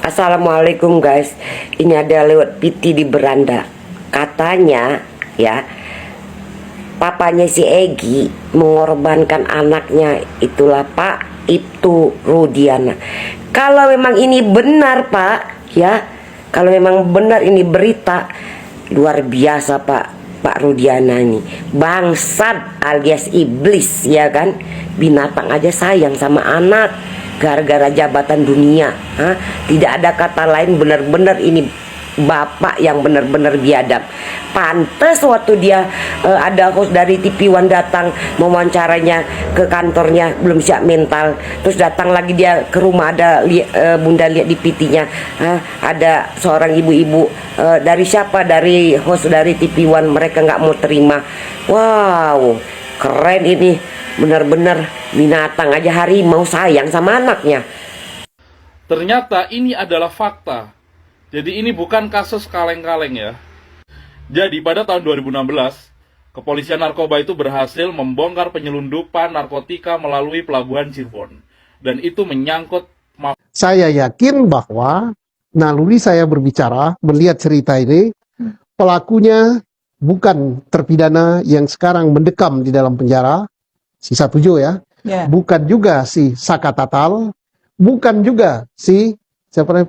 Assalamualaikum guys. Ini ada lewat PT di beranda. Katanya ya, papanya si Egi mengorbankan anaknya, itulah Pak Ibtu Rudiana. Kalau memang ini benar Pak ya, kalau memang benar ini berita, luar biasa Pak Rudiana ini bangsat alias iblis ya kan. Binatang aja sayang sama anak gara-gara jabatan dunia. Tidak ada kata lain, benar-benar ini bapak yang benar-benar biadab. Pantes waktu dia ada host dari TV One datang mewawancaranya ke kantornya belum siap mental, terus datang lagi dia ke rumah, ada bunda lihat di PT-nya ada seorang ibu-ibu dari siapa, dari host dari TV One, mereka nggak mau terima. Wow, keren ini, benar-benar binatang aja harimau sayang sama anaknya. Ternyata ini adalah fakta. Jadi ini bukan kasus kaleng-kaleng ya. Jadi pada tahun 2016, kepolisian narkoba itu berhasil membongkar penyelundupan narkotika melalui pelabuhan Cirebon. Dan itu menyangkut Saya yakin bahwa naluri saya berbicara, melihat cerita ini, pelakunya bukan terpidana yang sekarang mendekam di dalam penjara, si 17 ya. Bukan juga si Saka Tatal, bukan juga si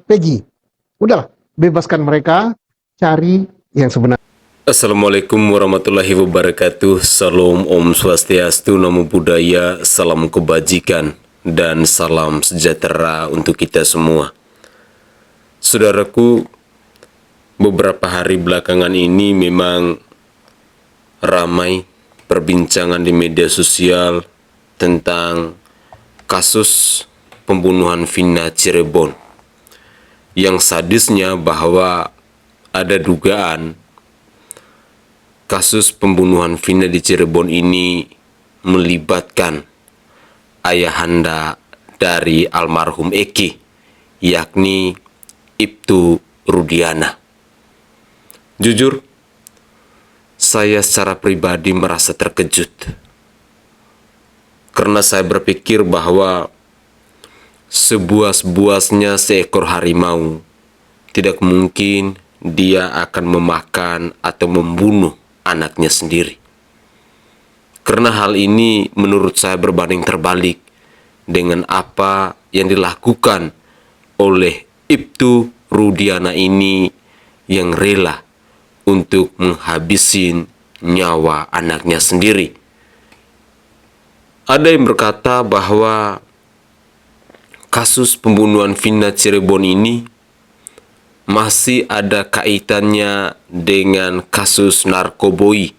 Peggy. Udahlah, bebaskan mereka, cari yang sebenarnya. Assalamualaikum warahmatullahi wabarakatuh. Salam Om Swastiastu, Namo Buddhaya, salam kebajikan dan salam sejahtera untuk kita semua. Saudaraku, beberapa hari belakangan ini memang ramai perbincangan di media sosial tentang kasus pembunuhan Vina Cirebon, yang sadisnya bahwa ada dugaan kasus pembunuhan Vina di Cirebon ini melibatkan ayahanda dari almarhum Eki, yakni Ibtu Rudiana. Jujur, saya secara pribadi merasa terkejut, karena saya berpikir bahwa sebuas-buasnya seekor harimau, tidak mungkin dia akan memakan atau membunuh anaknya sendiri. Karena hal ini menurut saya berbanding terbalik dengan apa yang dilakukan oleh Ibtu Rudiana ini, yang rela untuk menghabisin nyawa anaknya sendiri. Ada yang berkata bahwa kasus pembunuhan Vina Cirebon ini masih ada kaitannya dengan kasus narkoboi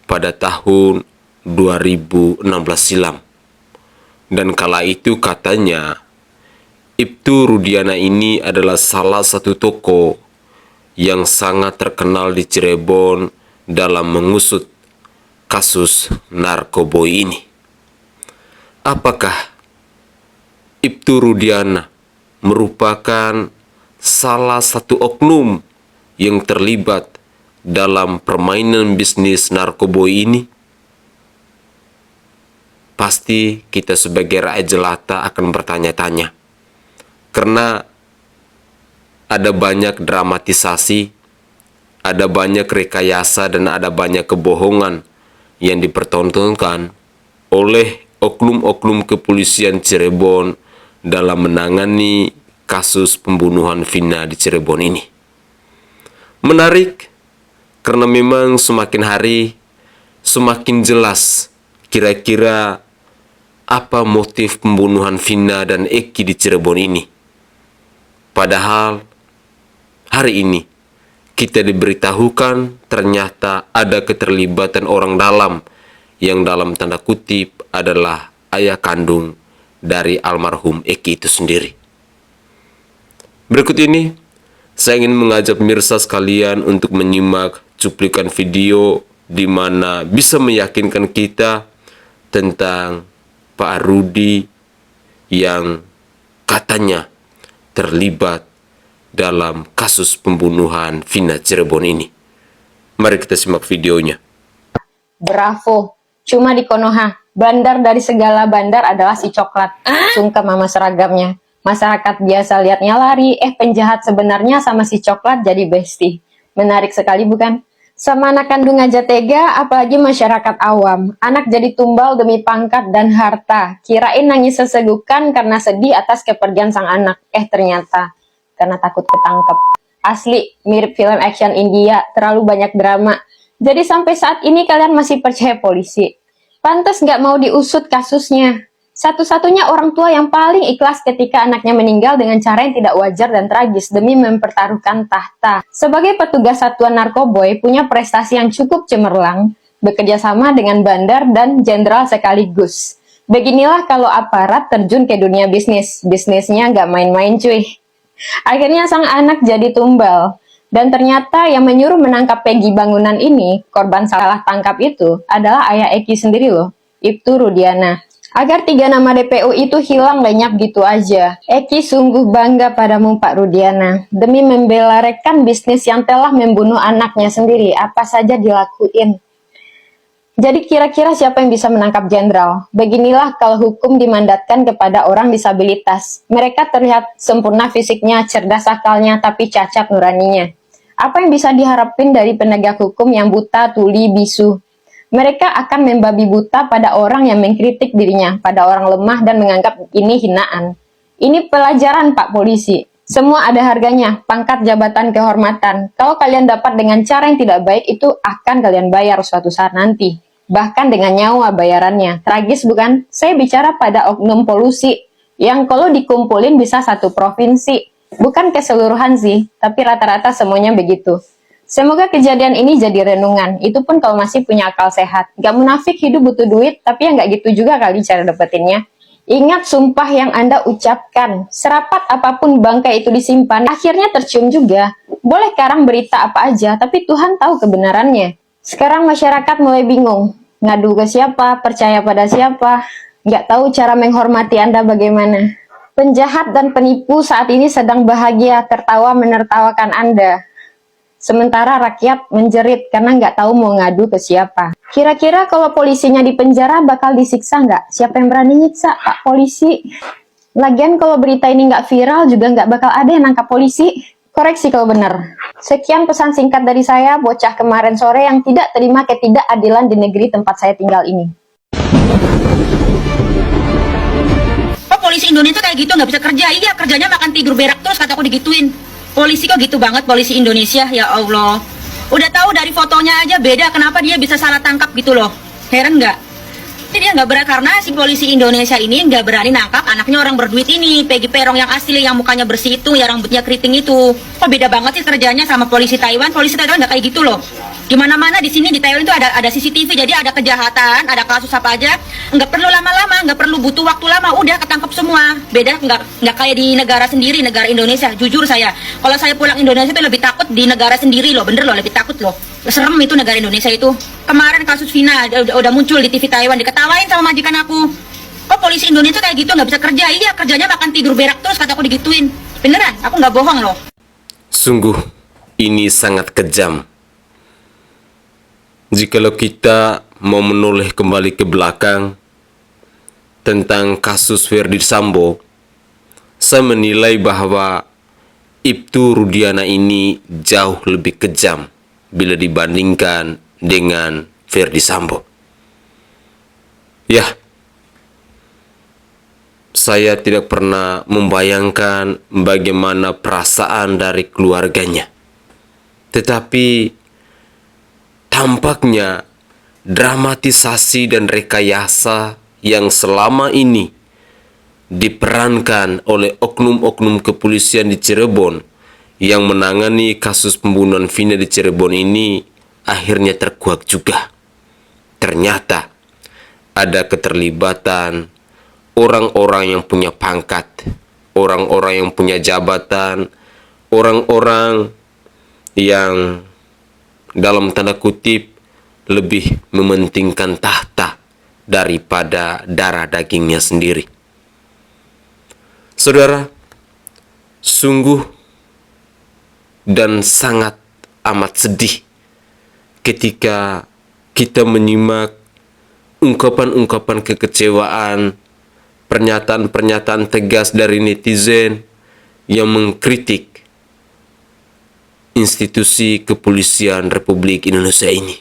pada tahun 2016 silam. Dan kala itu katanya Ibtu Rudiana ini adalah salah satu tokoh yang sangat terkenal di Cirebon dalam mengusut kasus narkoboi ini. Apakah Ibtu Rudiana merupakan salah satu oknum yang terlibat dalam permainan bisnis narkoboi ini? Pasti kita sebagai rakyat jelata akan bertanya-tanya, karena ada banyak dramatisasi, ada banyak rekayasa, dan ada banyak kebohongan yang dipertontonkan oleh oknum-oknum kepolisian Cirebon dalam menangani kasus pembunuhan Vina di Cirebon ini. Menarik, karena memang semakin hari semakin jelas kira-kira apa motif pembunuhan Vina dan Eki di Cirebon ini. Padahal hari ini kita diberitahukan ternyata ada keterlibatan orang dalam, yang dalam tanda kutip adalah ayah kandung dari almarhum Eki itu sendiri. Berikut ini saya ingin mengajak pemirsa sekalian untuk menyimak cuplikan video di mana bisa meyakinkan kita tentang Pak Rudi yang katanya terlibat dalam kasus pembunuhan Vina Cirebon ini. Mari kita simak videonya. Bravo, cuma di Konoha. Bandar dari segala bandar adalah si coklat. Sungkem sama seragamnya. Masyarakat biasa lihatnya lari, penjahat sebenarnya sama si coklat jadi bestie. Menarik sekali bukan? Sama anak kandung aja tega, apalagi masyarakat awam. Anak jadi tumbal demi pangkat dan harta. Kirain nangis sesegukan karena sedih atas kepergian sang anak. Ternyata karena takut ketangkep. Asli, mirip film action India, terlalu banyak drama. Jadi sampai saat ini kalian masih percaya polisi. Pantes nggak mau diusut kasusnya. Satu-satunya orang tua yang paling ikhlas ketika anaknya meninggal dengan cara yang tidak wajar dan tragis demi mempertaruhkan tahta. Sebagai petugas satuan narkoboy punya prestasi yang cukup cemerlang, bekerja sama dengan bandar dan jenderal sekaligus. Beginilah kalau aparat terjun ke dunia bisnis. Bisnisnya nggak main-main cuy. Akhirnya sang anak jadi tumbal. Dan ternyata yang menyuruh menangkap Peggy Bangunan ini, korban salah tangkap itu, adalah ayah Eki sendiri loh, Ibtu Rudiana. Agar 3 nama DPO itu hilang lenyap gitu aja. Eki sungguh bangga padamu Pak Rudiana. Demi membela rekan bisnis yang telah membunuh anaknya sendiri, apa saja dilakuin. Jadi kira-kira siapa yang bisa menangkap jenderal? Beginilah kalau hukum dimandatkan kepada orang disabilitas. Mereka terlihat sempurna fisiknya, cerdas akalnya, tapi cacat nuraninya. Apa yang bisa diharapin dari penegak hukum yang buta, tuli, bisu? Mereka akan membabi buta pada orang yang mengkritik dirinya, pada orang lemah dan menganggap ini hinaan. Ini pelajaran Pak Polisi. Semua ada harganya, pangkat, jabatan, kehormatan. Kalau kalian dapat dengan cara yang tidak baik, itu akan kalian bayar suatu saat nanti. Bahkan dengan nyawa bayarannya. Tragis bukan? Saya bicara pada oknum polusi, yang kalau dikumpulin bisa satu provinsi. Bukan keseluruhan sih, tapi rata-rata semuanya begitu. Semoga kejadian ini jadi renungan. Itu pun kalau masih punya akal sehat. Gak munafik hidup butuh duit, tapi ya gak gitu juga kali cara dapetinnya. Ingat sumpah yang Anda ucapkan. Serapat apapun bangkai itu disimpan, akhirnya tercium juga. Boleh karang berita apa aja, tapi Tuhan tahu kebenarannya. Sekarang masyarakat mulai bingung. Ngadu ke siapa, percaya pada siapa. Gak tahu cara menghormati Anda bagaimana. Penjahat dan penipu saat ini sedang bahagia, tertawa menertawakan Anda. Sementara rakyat menjerit karena nggak tahu mau ngadu ke siapa. Kira-kira kalau polisinya di penjara bakal disiksa nggak? Siapa yang berani nyiksa, Pak Polisi? Lagian kalau berita ini nggak viral juga nggak bakal ada yang nangkap polisi. Koreksi kalau benar. Sekian pesan singkat dari saya, bocah kemarin sore yang tidak terima ketidakadilan di negeri tempat saya tinggal ini. Kok polisi Indonesia kayak gitu nggak bisa kerja? Iya, kerjanya makan tidur berak terus, kataku digituin. Polisi kok gitu banget, polisi Indonesia, ya Allah. Udah tahu dari fotonya aja beda, kenapa dia bisa salah tangkap gitu loh. Heran nggak? Jadi dia nggak berani, karena si polisi Indonesia ini nggak berani nangkap anaknya orang berduit ini, Peggy Perong yang asli, yang mukanya bersih itu, yang rambutnya keriting itu. Kok beda banget sih kerjanya sama polisi Taiwan? Polisi Taiwan nggak kayak gitu loh. Di mana-mana di sini di Taiwan itu ada CCTV, jadi ada kejahatan, ada kasus apa aja, nggak perlu lama-lama, nggak perlu butuh waktu lama, udah ketangkep semua. Beda nggak kayak di negara sendiri, negara Indonesia. Jujur saya, kalau saya pulang Indonesia itu lebih takut di negara sendiri loh, bener loh, lebih takut loh. Serem itu negara Indonesia itu. Kemarin kasus Vina udah muncul di TV Taiwan, diketawain sama majikan aku. Kok polisi Indonesia kayak gitu nggak bisa kerja? Iya, kerjanya makan tidur berak terus, kataku digituin. Beneran, aku nggak bohong loh. Sungguh, ini sangat kejam. Jikalau kita mau menoleh kembali ke belakang tentang kasus Ferdy Sambo, saya menilai bahwa Ibtu Rudiana ini jauh lebih kejam bila dibandingkan dengan Ferdy Sambo. Ya, saya tidak pernah membayangkan bagaimana perasaan dari keluarganya. Tetapi tampaknya dramatisasi dan rekayasa yang selama ini diperankan oleh oknum-oknum kepolisian di Cirebon yang menangani kasus pembunuhan Vina di Cirebon ini akhirnya terkuak juga. Ternyata ada keterlibatan orang-orang yang punya pangkat, orang-orang yang punya jabatan, orang-orang yang dalam tanda kutip lebih mementingkan tahta daripada darah dagingnya sendiri. Saudara, sungguh dan sangat amat sedih ketika kita menyimak ungkapan-ungkapan kekecewaan pernyataan-pernyataan tegas dari netizen yang mengkritik institusi kepolisian Republik Indonesia ini.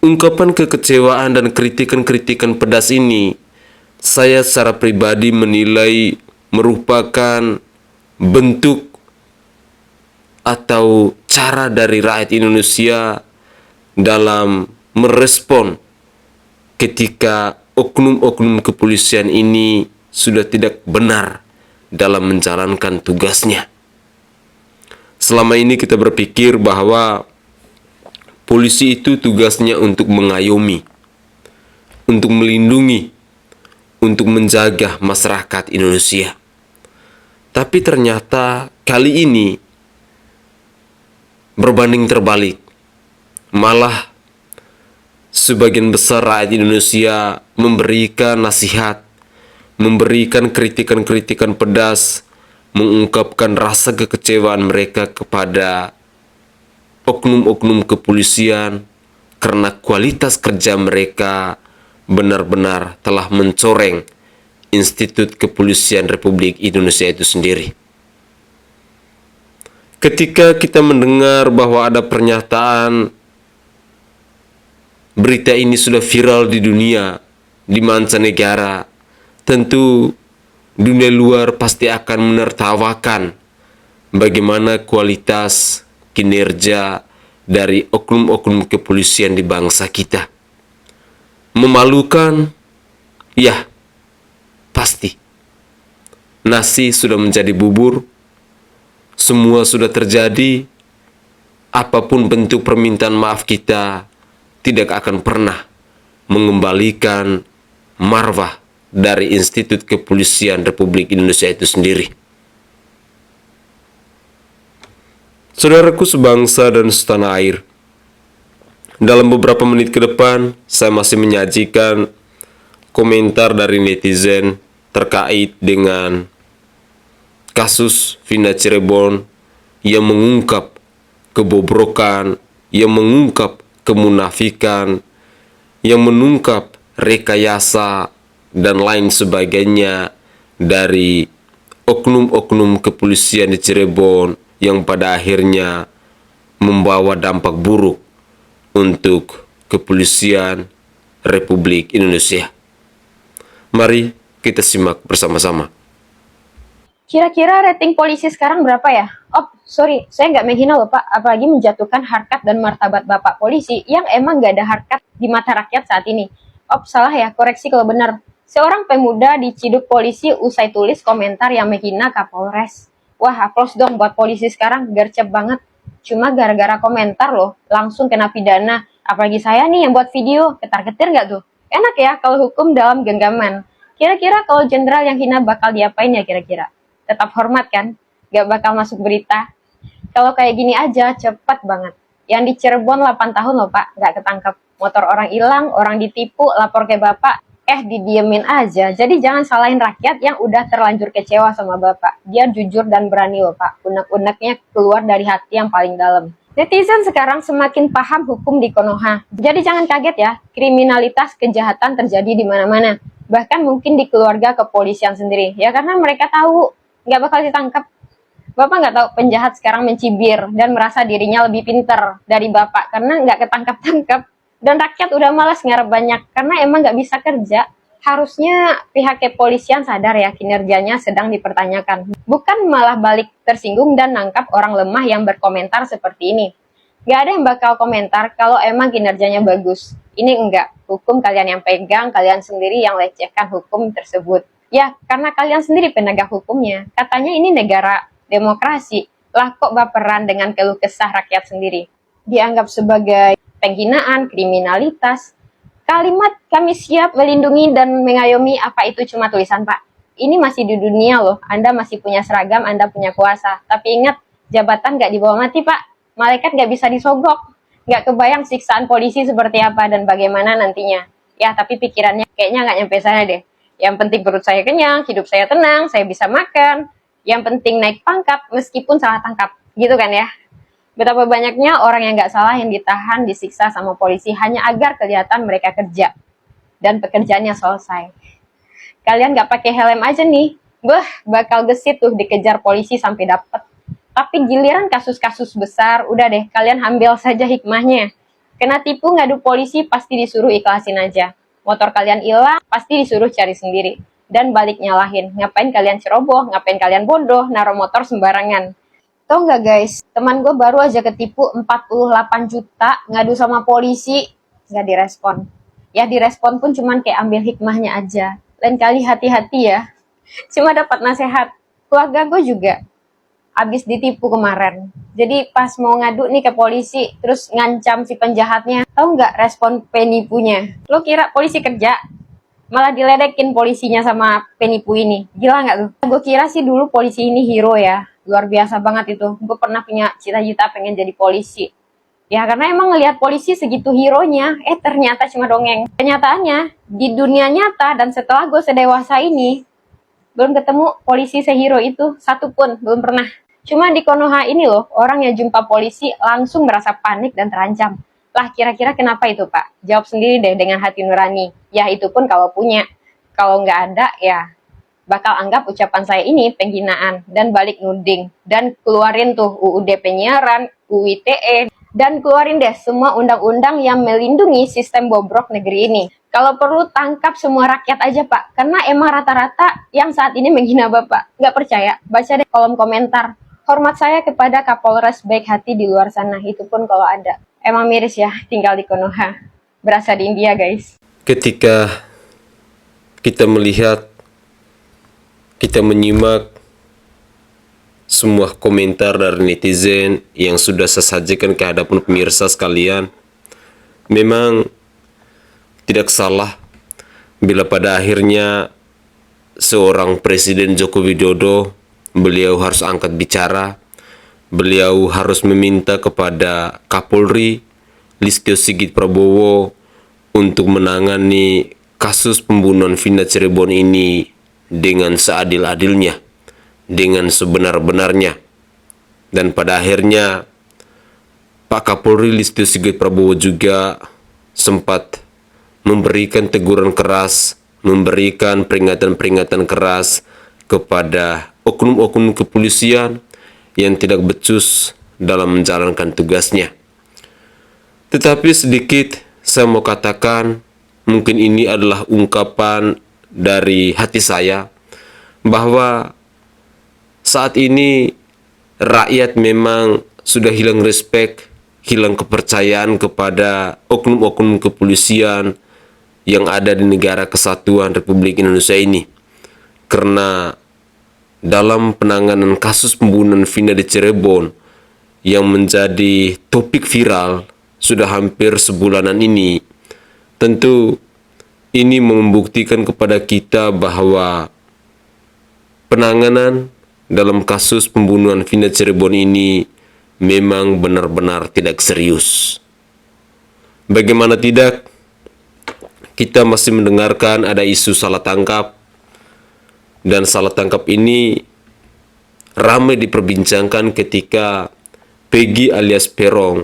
Ungkapan kekecewaan dan kritikan-kritikan pedas ini, saya secara pribadi menilai merupakan bentuk atau cara dari rakyat Indonesia dalam merespon ketika oknum-oknum kepolisian ini sudah tidak benar dalam menjalankan tugasnya. Selama ini kita berpikir bahwa polisi itu tugasnya untuk mengayomi, untuk melindungi, untuk menjaga masyarakat Indonesia. Tapi ternyata kali ini berbanding terbalik. Malah sebagian besar rakyat Indonesia memberikan nasihat, memberikan kritikan-kritikan pedas, mengungkapkan rasa kekecewaan mereka kepada oknum-oknum kepolisian karena kualitas kerja mereka benar-benar telah mencoreng institut kepolisian Republik Indonesia itu sendiri. Ketika kita mendengar bahwa ada pernyataan berita ini sudah viral di dunia, di mancanegara, tentu dunia luar pasti akan menertawakan bagaimana kualitas kinerja dari oknum-oknum kepolisian di bangsa kita. Memalukan, ya, pasti. Nasi sudah menjadi bubur, semua sudah terjadi, apapun bentuk permintaan maaf kita tidak akan pernah mengembalikan marwah dari institut kepolisian Republik Indonesia itu sendiri. Saudaraku sebangsa dan setanah air, dalam beberapa menit ke depan saya masih menyajikan komentar dari netizen terkait dengan kasus Vina Cirebon yang mengungkap kebobrokan, yang mengungkap kemunafikan, yang mengungkap rekayasa dan lain sebagainya dari oknum-oknum kepolisian di Cirebon yang pada akhirnya membawa dampak buruk untuk kepolisian Republik Indonesia. Mari kita simak bersama-sama. Kira-kira rating polisi sekarang berapa ya? Oh, sorry, saya nggak menghina loh Pak, apalagi menjatuhkan harkat dan martabat Bapak polisi yang emang nggak ada harkat di mata rakyat saat ini. Oh, salah ya, koreksi kalau benar. Seorang pemuda diciduk polisi usai tulis komentar yang menghina Kapolres. Wah, aplaus dong buat polisi sekarang, gercep banget. Cuma gara-gara komentar loh, langsung kena pidana. Apalagi saya nih yang buat video, ketar-ketir nggak tuh? Enak ya kalau hukum dalam genggaman. Kira-kira kalau jenderal yang hina bakal diapain ya kira-kira? Tetap hormat kan? Gak bakal masuk berita. Kalau kayak gini aja, cepat banget. Yang di Cirebon 8 tahun loh Pak, gak ketangkep. Motor orang hilang, orang ditipu, lapor ke Bapak, didiemin aja. Jadi jangan salahin rakyat yang udah terlanjur kecewa sama Bapak. Dia jujur dan berani loh Pak. Unek-uneknya keluar dari hati yang paling dalam. Netizen sekarang semakin paham hukum di Konoha. Jadi jangan kaget ya, kriminalitas, kejahatan terjadi di mana-mana. Bahkan mungkin di keluarga kepolisian sendiri. Ya karena mereka tahu nggak bakal ditangkap. Bapak nggak tahu penjahat sekarang mencibir dan merasa dirinya lebih pintar dari Bapak karena nggak ketangkap-tangkap. Dan rakyat udah malas ngarep banyak karena emang nggak bisa kerja. Harusnya pihak kepolisian sadar ya kinerjanya sedang dipertanyakan. Bukan malah balik tersinggung dan nangkap orang lemah yang berkomentar seperti ini. Nggak ada yang bakal komentar kalau emang kinerjanya bagus. Ini enggak. Hukum kalian yang pegang, kalian sendiri yang lecehkan hukum tersebut. Ya, karena kalian sendiri penegak hukumnya. Katanya ini negara demokrasi. Lah kok baperan dengan keluh kesah rakyat sendiri. Dianggap sebagai penghinaan, kriminalitas. Kalimat kami siap melindungi dan mengayomi, apa itu cuma tulisan Pak? Ini masih di dunia loh, Anda masih punya seragam, Anda punya kuasa. Tapi ingat, jabatan nggak dibawa mati Pak. Malaikat nggak bisa disogok. Nggak kebayang siksaan polisi seperti apa dan bagaimana nantinya. Ya, tapi pikirannya kayaknya nggak nyampe sana deh. Yang penting perut saya kenyang, hidup saya tenang, saya bisa makan. Yang penting naik pangkat meskipun salah tangkap. Gitu kan ya? Betapa banyaknya orang yang nggak salah yang ditahan, disiksa sama polisi hanya agar kelihatan mereka kerja. dan pekerjaannya selesai. Kalian nggak pakai helm aja nih, bakal gesit tuh dikejar polisi sampai dapet. Tapi giliran kasus-kasus besar, udah deh, kalian ambil saja hikmahnya. Kena tipu ngadu polisi pasti disuruh ikhlasin aja. Motor kalian hilang, pasti disuruh cari sendiri. Dan balik nyalahin, ngapain kalian ceroboh, ngapain kalian bodoh, naruh motor sembarangan. Tau nggak guys, teman gue baru aja ketipu 48 juta, ngadu sama polisi, nggak direspon. Ya direspon pun cuman kayak ambil hikmahnya aja. Lain kali hati-hati ya. Cuma dapat nasihat. Keluarga gue juga abis ditipu kemarin. Jadi pas mau ngadu nih ke polisi, terus ngancam si penjahatnya. Tahu nggak respon penipunya? Lo kira polisi kerja? Malah diledekin polisinya sama penipu ini. Gila nggak tuh? Gue kira sih dulu polisi ini hero ya. Luar biasa banget itu. Gue pernah punya cita-cita pengen jadi polisi. Ya karena emang ngelihat polisi segitu hero-nya, ternyata cuma dongeng. Kenyataannya, di dunia nyata dan setelah gue sedewasa ini, belum ketemu polisi sehero itu, satu pun, belum pernah. Cuma di Konoha ini loh, orang yang jumpa polisi langsung merasa panik dan terancam. Lah kira-kira kenapa itu Pak? Jawab sendiri deh dengan hati nurani. Ya itu pun kalau punya. Kalau nggak ada, ya bakal anggap ucapan saya ini penghinaan dan balik nuding. Dan keluarin tuh UUD penyiaran, UU ITE, dan keluarin deh semua undang-undang yang melindungi sistem bobrok negeri ini. Kalau perlu tangkap semua rakyat aja Pak, karena emang rata-rata yang saat ini menghina Bapak. Nggak percaya? Baca deh kolom komentar. Hormat saya kepada Kapolres baik hati di luar sana, itu pun kalau ada. Emang miris ya tinggal di Konoha. Berasa di India guys. Ketika kita melihat, kita menyimak semua komentar dari netizen yang sudah saya sajikan ke hadapan pemirsa sekalian, memang tidak salah bila pada akhirnya seorang Presiden Joko Widodo, beliau harus angkat bicara, beliau harus meminta kepada Kapolri Listio Sigit Prabowo untuk menangani kasus pembunuhan Vina Cirebon ini dengan seadil-adilnya, dengan sebenar-benarnya. Dan pada akhirnya Pak Kapolri Listio Sigit Prabowo juga sempat memberikan teguran keras, memberikan peringatan-peringatan keras kepada oknum-oknum kepolisian yang tidak becus dalam menjalankan tugasnya. Tetapi sedikit saya mau katakan, mungkin ini adalah ungkapan dari hati saya, bahwa saat ini rakyat memang sudah hilang respek, hilang kepercayaan kepada oknum-oknum kepolisian yang ada di negara kesatuan Republik Indonesia ini. Karena dalam penanganan kasus pembunuhan Vina di Cirebon yang menjadi topik viral sudah hampir sebulanan ini, tentu ini membuktikan kepada kita bahwa penanganan dalam kasus pembunuhan Vina Cirebon ini memang benar-benar tidak serius. Bagaimana tidak, kita masih mendengarkan ada isu salah tangkap, dan salah tangkap ini ramai diperbincangkan ketika Peggy alias Peron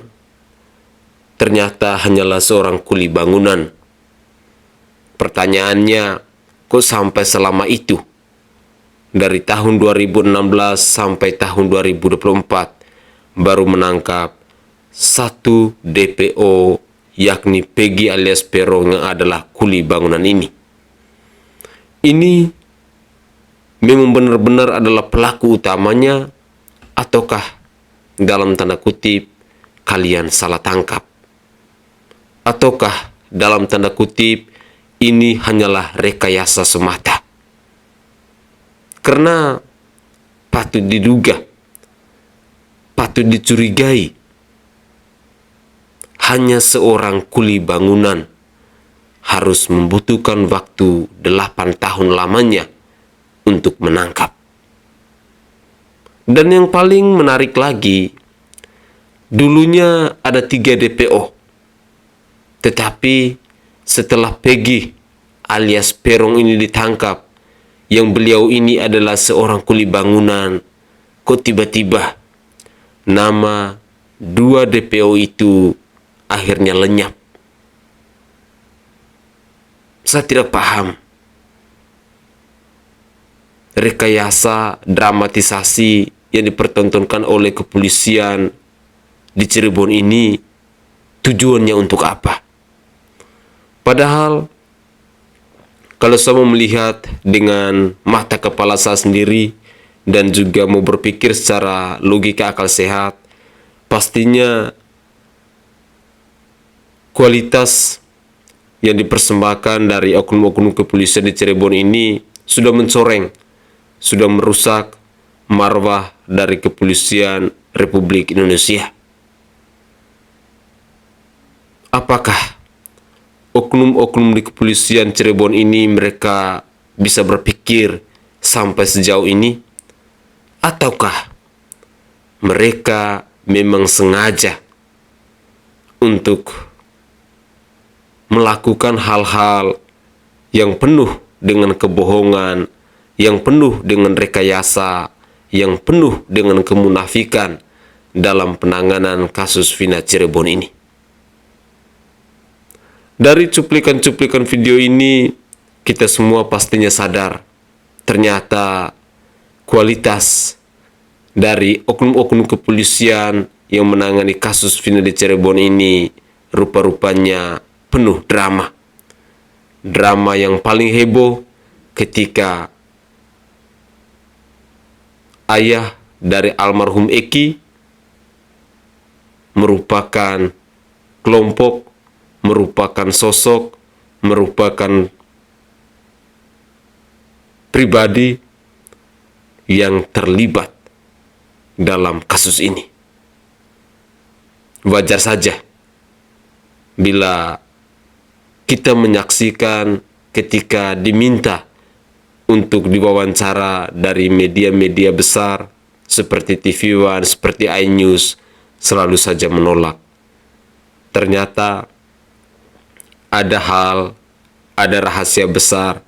ternyata hanyalah seorang kuli bangunan. Pertanyaannya, kok sampai selama itu? Dari tahun 2016 sampai tahun 2024 baru menangkap satu DPO, yakni Peggy alias Peron yang adalah kuli bangunan ini. Ini memang benar-benar adalah pelaku utamanya, ataukah dalam tanda kutip kalian salah tangkap? Ataukah dalam tanda kutip ini hanyalah rekayasa semata? Karena patut diduga, patut dicurigai, hanya seorang kuli bangunan harus membutuhkan waktu 8 tahun lamanya untuk menangkap. Dan yang paling menarik lagi, dulunya ada 3 DPO. Tetapi setelah Peggy alias Peron ini ditangkap, yang beliau ini adalah seorang kuli bangunan, kok tiba-tiba nama 2 DPO itu akhirnya lenyap. Saya tidak paham. Rekayasa, dramatisasi yang dipertontonkan oleh kepolisian di Cirebon ini tujuannya untuk apa? Padahal kalau saya mau melihat dengan mata kepala saya sendiri dan juga mau berpikir secara logika akal sehat, pastinya kualitas yang dipersembahkan dari oknum-oknum kepolisian di Cirebon ini sudah mencoreng, sudah merusak marwah dari kepolisian Republik Indonesia. Apakah oknum-oknum di kepolisian Cirebon ini mereka bisa berpikir sampai sejauh ini? Ataukah mereka memang sengaja untuk melakukan hal-hal yang penuh dengan kebohongan, yang penuh dengan rekayasa, yang penuh dengan kemunafikan dalam penanganan kasus Vina Cirebon ini? Dari cuplikan-cuplikan video ini, kita semua pastinya sadar, ternyata kualitas dari oknum-oknum kepolisian yang menangani kasus Vina di Cirebon ini rupa-rupanya penuh drama. Drama yang paling heboh ketika ayah dari almarhum Eki merupakan kelompok, merupakan sosok, merupakan pribadi yang terlibat dalam kasus ini. Wajar saja bila kita menyaksikan ketika diminta untuk diwawancara dari media-media besar seperti TV One, seperti iNews, selalu saja menolak. Ternyata ada hal, ada rahasia besar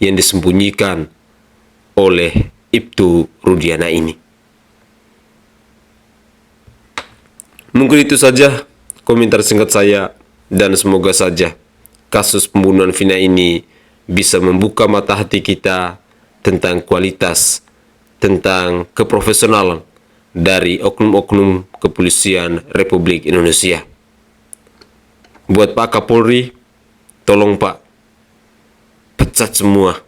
yang disembunyikan oleh Ibtu Rudiana ini. Mungkin itu saja komentar singkat saya, dan semoga saja kasus pembunuhan Vina ini bisa membuka mata hati kita tentang kualitas, tentang keprofesionalan dari oknum-oknum kepolisian Republik Indonesia. Buat Pak Kapolri, tolong Pak, pecat semua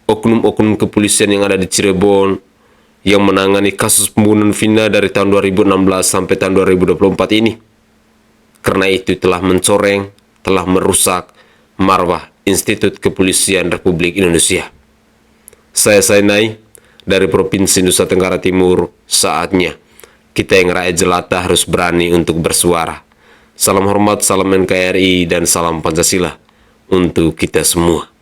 oknum-oknum kepolisian yang ada di Cirebon yang menangani kasus pembunuhan Vina dari tahun 2016 sampai tahun 2024 ini. Karena itu telah mencoreng, telah merusak marwah Institut Kepolisian Republik Indonesia. Saya Sainai dari Provinsi Nusa Tenggara Timur. Saatnya kita yang rakyat jelata harus berani untuk bersuara. Salam hormat, salam NKRI, dan salam Pancasila untuk kita semua.